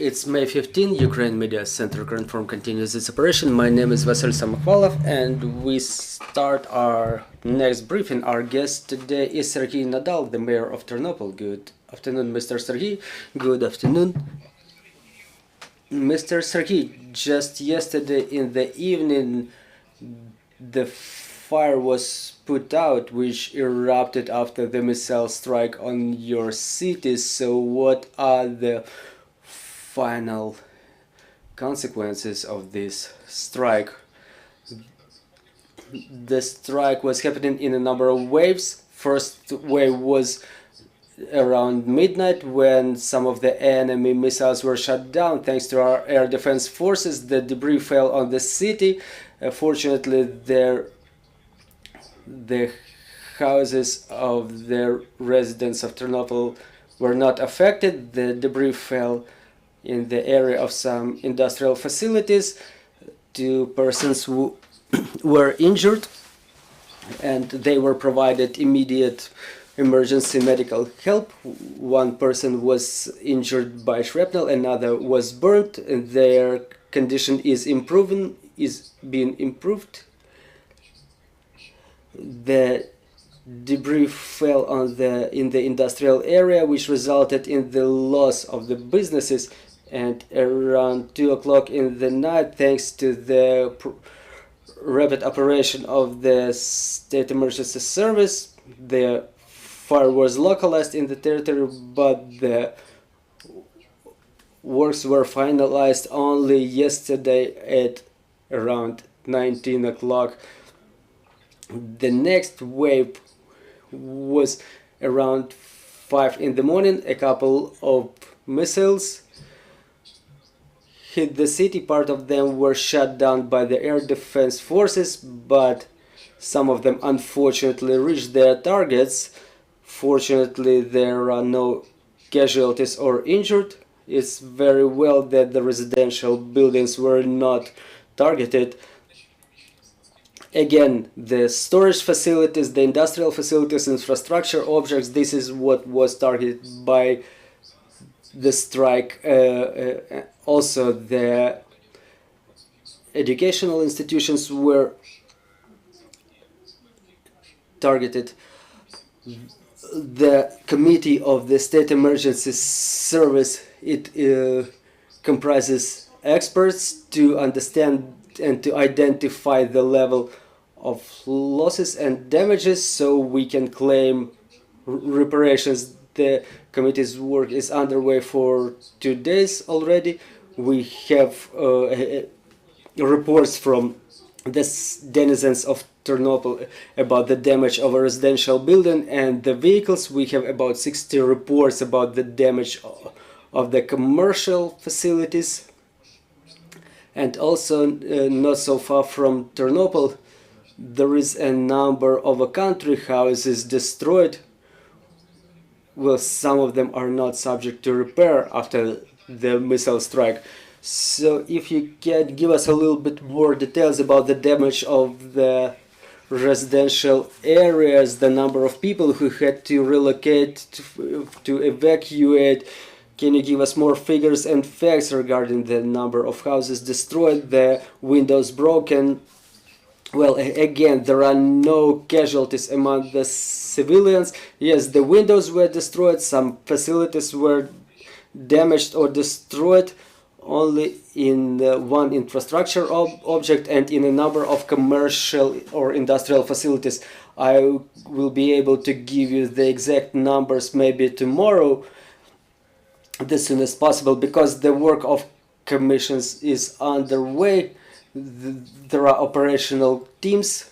It's May 15, Ukraine Media Center Grandform continues its operation. My name is Vasyl Samokhvalov, and we start our next briefing. Our guest today is Serhiy Nadal, the mayor of Ternopil. Good afternoon, Mr. Serhiy. Good afternoon. Mr. Serhiy, just yesterday in the evening, the fire was put out, which erupted after the missile strike on your city. So what are the final consequences of this strike? The strike was happening in a number of waves. First wave was around midnight when some of the enemy missiles were shot down. Thanks to our air defense forces, the debris fell on the city. Fortunately, the houses of the residents of Ternopil were not affected. The debris fell in the area of some industrial facilities. 2 persons who were injured, and they were provided immediate emergency medical help. 1 person was injured by shrapnel, another was burnt, and their condition is being improved. The debris fell in the industrial area, which resulted in the loss of the businesses. And around 2 o'clock in the night, thanks to the rapid operation of the State Emergency Service, the fire was localized in the territory, but the works were finalized only yesterday at around 19 o'clock. The next wave was around 5 in the morning. A couple of missiles hit the city. Part of them were shot down by the air defense forces, but some of them unfortunately reached their targets. Fortunately, there are no casualties or injured. It's very well that the residential buildings were not targeted. Again, the storage facilities, the industrial facilities, infrastructure objects, this is what was targeted by the strike. Also, the educational institutions were targeted. The committee of the State Emergency Service, it comprises experts to understand and to identify the level of losses and damages so we can claim reparations. The committee's work is underway for 2 days already. We have reports from the denizens of Ternopil about the damage of a residential building and the vehicles. We have about 60 reports about the damage of the commercial facilities. And also, not so far from Ternopil, there is a number of country houses destroyed. Well, some of them are not subject to repair after the missile strike. So if you can give us a little bit more details about the damage of the residential areas, the number of people who had to relocate, to evacuate. Can you give us more figures and facts regarding the number of houses destroyed, the windows broken? Well, again, there are no casualties among the civilians. Yes, the windows were destroyed, some facilities were damaged or destroyed only in one infrastructure object and in a number of commercial or industrial facilities. I will be able to give you the exact numbers maybe tomorrow, as soon as possible, because the work of commissions is underway. There are operational teams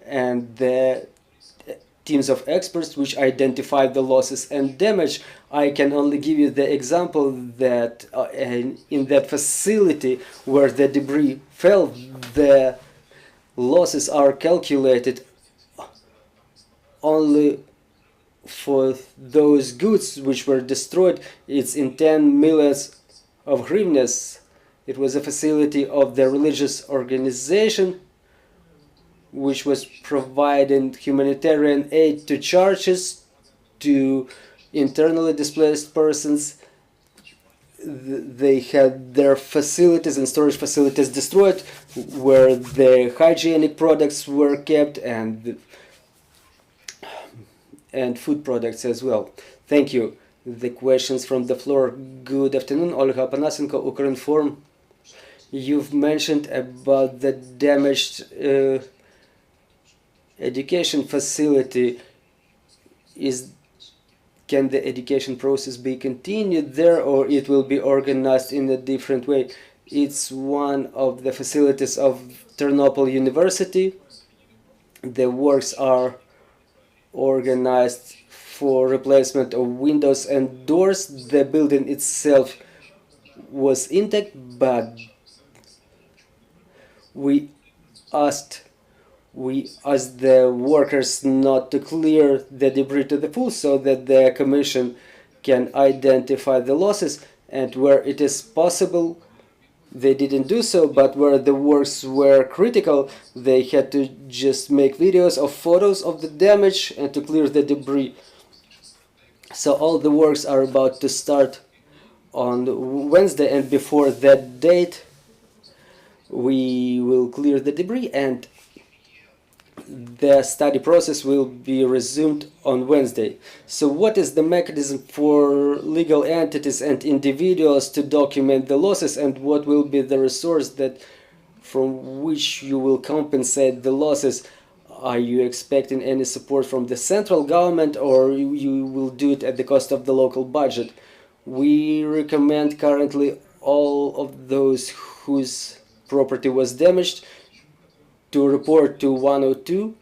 and the teams of experts which identify the losses and damage. I can only give you the example that in that facility where the debris fell, the losses are calculated only for those goods which were destroyed. It's in 10 millions of hryvnias. It was a facility of the religious organization which was providing humanitarian aid to churches, to internally displaced persons. they had their facilities and storage facilities destroyed, where the hygienic products were kept, and food products as well. Thank you. The questions from the floor. Good afternoon, Olga Panasenko, Ukrinform. You've mentioned about the damaged education facility. Can the education process be continued there, or it will be organized in a different way? It's one of the facilities of Ternopil University. The works are organized for replacement of windows and doors. The building itself was intact, but we asked the workers not to clear the debris to the full, so that the commission can identify the losses, and where it is possible they didn't do so, but where the works were critical, they had to just make videos of photos of the damage and to clear the debris. So all the works are about to start on Wednesday, and before that date we will clear the debris, and the study process will be resumed on Wednesday. So what is the mechanism for legal entities and individuals to document the losses, and what will be the resource that from which you will compensate the losses? Are you expecting any support from the central government, or you will do it at the cost of the local budget? We recommend currently all of those whose property was damaged to report to 102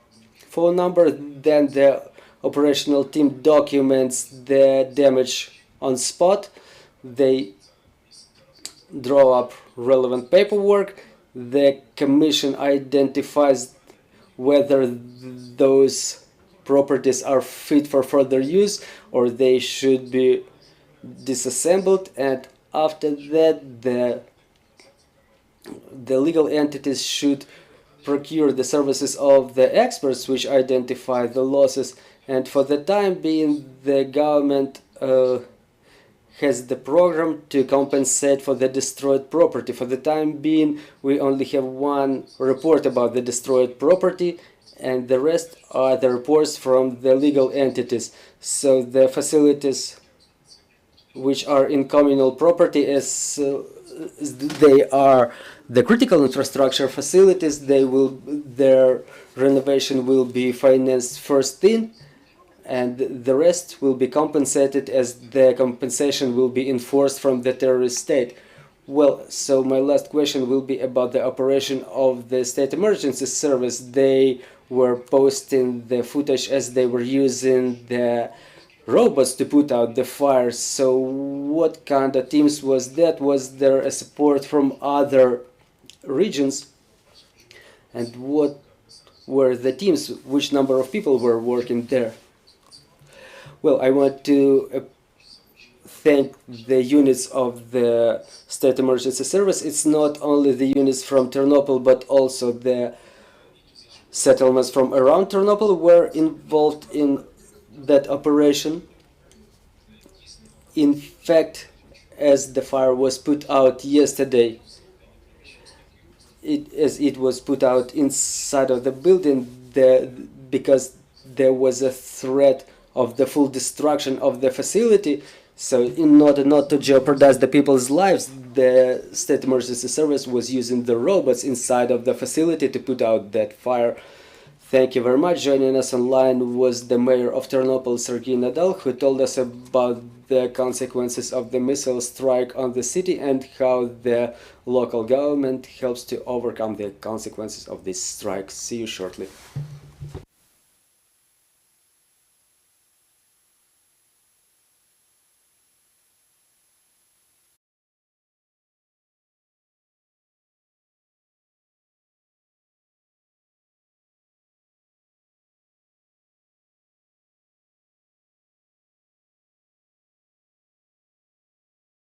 phone number. Then the operational team documents the damage on spot. They draw up relevant paperwork. The commission identifies whether those properties are fit for further use or they should be disassembled, and after that the legal entities should procure the services of the experts which identify the losses. And for the time being, the government has the program to compensate for the destroyed property. For the time being, we only have one report about the destroyed property, and the rest are the reports from the legal entities. So the facilities which are in communal property, as they are the critical infrastructure facilities, their renovation will be financed first in, and the rest will be compensated as the compensation will be enforced from the terrorist state. Well, so my last question will be about the operation of the State Emergency Service. They were posting the footage as they were using the robots to put out the fires. So what kind of teams was that? Was there a support from other regions? And what were the teams? Which number of people were working there? Well, I want to thank the units of the State Emergency Service. It's not only the units from Ternopil, but also the settlements from around Ternopil were involved in that operation. In fact, as the fire was put out yesterday, as it was put out inside of the building, because there was a threat of the full destruction of the facility. So in order not to jeopardize the people's lives, the State Emergency Service was using the robots inside of the facility to put out that fire. Thank you very much. Joining us online was the mayor of Ternopil, Sergei Nadal, who told us about the consequences of the missile strike on the city and how the local government helps to overcome the consequences of this strike. See you shortly.